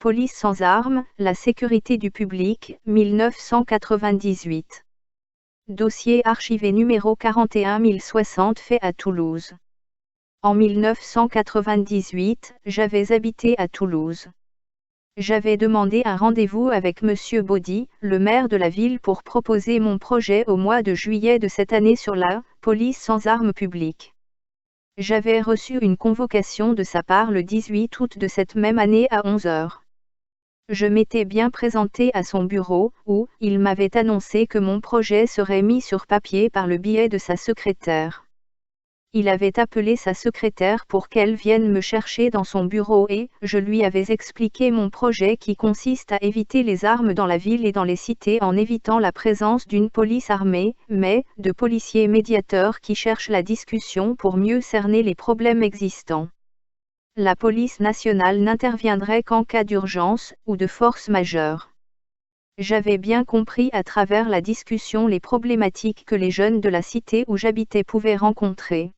Police sans armes, la sécurité du public, 1998. Dossier archivé numéro 41060 fait à Toulouse. En 1998, j'avais habité à Toulouse. J'avais demandé un rendez-vous avec Monsieur Baudy, le maire de la ville, pour proposer mon projet au mois de juillet de cette année sur la police sans armes publiques. J'avais reçu une convocation de sa part le 18 août de cette même année à 11 h. Je m'étais bien présenté à son bureau, où il m'avait annoncé que mon projet serait mis sur papier par le biais de sa secrétaire. Il avait appelé sa secrétaire pour qu'elle vienne me chercher dans son bureau et je lui avais expliqué mon projet qui consiste à éviter les armes dans la ville et dans les cités en évitant la présence d'une police armée, mais de policiers médiateurs qui cherchent la discussion pour mieux cerner les problèmes existants. La police nationale n'interviendrait qu'en cas d'urgence ou de force majeure. J'avais bien compris à travers la discussion les problématiques que les jeunes de la cité où j'habitais pouvaient rencontrer.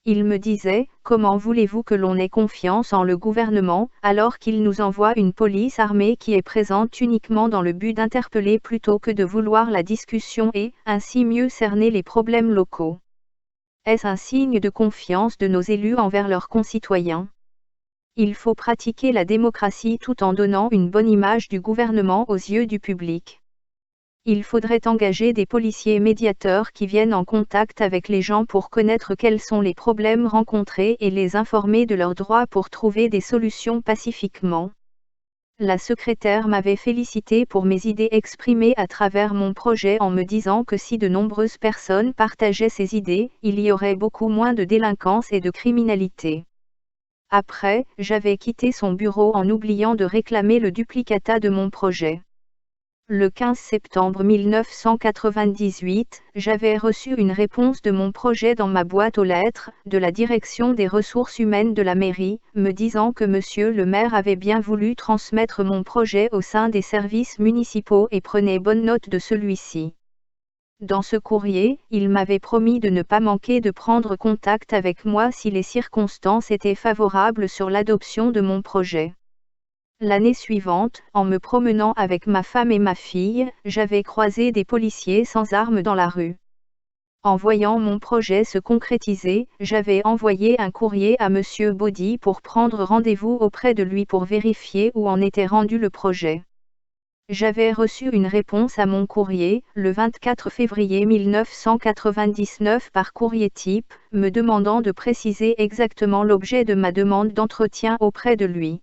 Il me disait, comment voulez-vous que l'on ait confiance en le gouvernement, alors qu'il nous envoie une police armée qui est présente uniquement dans le but d'interpeller plutôt que de vouloir la discussion et, ainsi mieux cerner les problèmes locaux. Est-ce un signe de confiance de nos élus envers leurs concitoyens? Il faut pratiquer la démocratie tout en donnant une bonne image du gouvernement aux yeux du public. Il faudrait engager des policiers médiateurs qui viennent en contact avec les gens pour connaître quels sont les problèmes rencontrés et les informer de leurs droits pour trouver des solutions pacifiquement. La secrétaire m'avait félicité pour mes idées exprimées à travers mon projet en me disant que si de nombreuses personnes partageaient ces idées, il y aurait beaucoup moins de délinquance et de criminalité. Après, j'avais quitté son bureau en oubliant de réclamer le duplicata de mon projet. Le 15 septembre 1998, j'avais reçu une réponse de mon projet dans ma boîte aux lettres, de la direction des ressources humaines de la mairie, me disant que monsieur le maire avait bien voulu transmettre mon projet au sein des services municipaux et prenait bonne note de celui-ci. Dans ce courrier, il m'avait promis de ne pas manquer de prendre contact avec moi si les circonstances étaient favorables sur l'adoption de mon projet. L'année suivante, en me promenant avec ma femme et ma fille, j'avais croisé des policiers sans armes dans la rue. En voyant mon projet se concrétiser, j'avais envoyé un courrier à Monsieur Baudy pour prendre rendez-vous auprès de lui pour vérifier où en était rendu le projet. J'avais reçu une réponse à mon courrier, le 24 février 1999 par courrier type, me demandant de préciser exactement l'objet de ma demande d'entretien auprès de lui.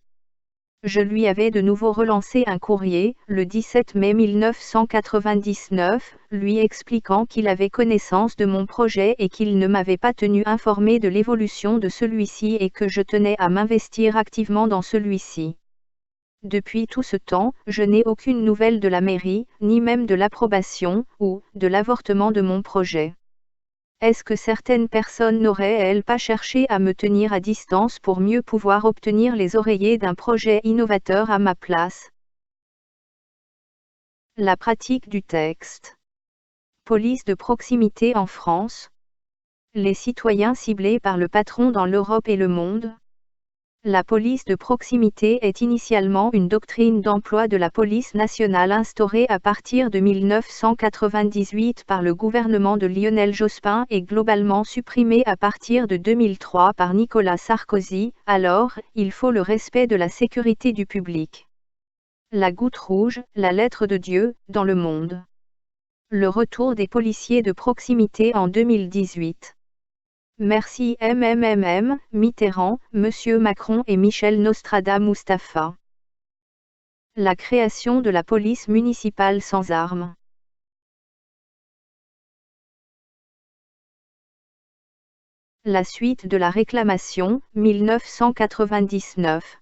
Je lui avais de nouveau relancé un courrier, le 17 mai 1999, lui expliquant qu'il avait connaissance de mon projet et qu'il ne m'avait pas tenu informé de l'évolution de celui-ci et que je tenais à m'investir activement dans celui-ci. Depuis tout ce temps, je n'ai aucune nouvelle de la mairie, ni même de l'approbation, ou de l'avortement de mon projet. Est-ce que certaines personnes n'auraient-elles pas cherché à me tenir à distance pour mieux pouvoir obtenir les oreillers d'un projet innovateur à ma place? La pratique du texte. Police de proximité en France. Les citoyens ciblés par le patron dans l'Europe et le monde. La police de proximité est initialement une doctrine d'emploi de la police nationale instaurée à partir de 1998 par le gouvernement de Lionel Jospin et globalement supprimée à partir de 2003 par Nicolas Sarkozy. Alors, il faut le respect de la sécurité du public. La goutte rouge, la lettre de Dieu, dans le monde. Le retour des policiers de proximité en 2018. Merci MMMM, Mitterrand, Monsieur Macron et Michel Nostrada Mustapha. La création de la police municipale sans armes. La suite de la réclamation, 1999.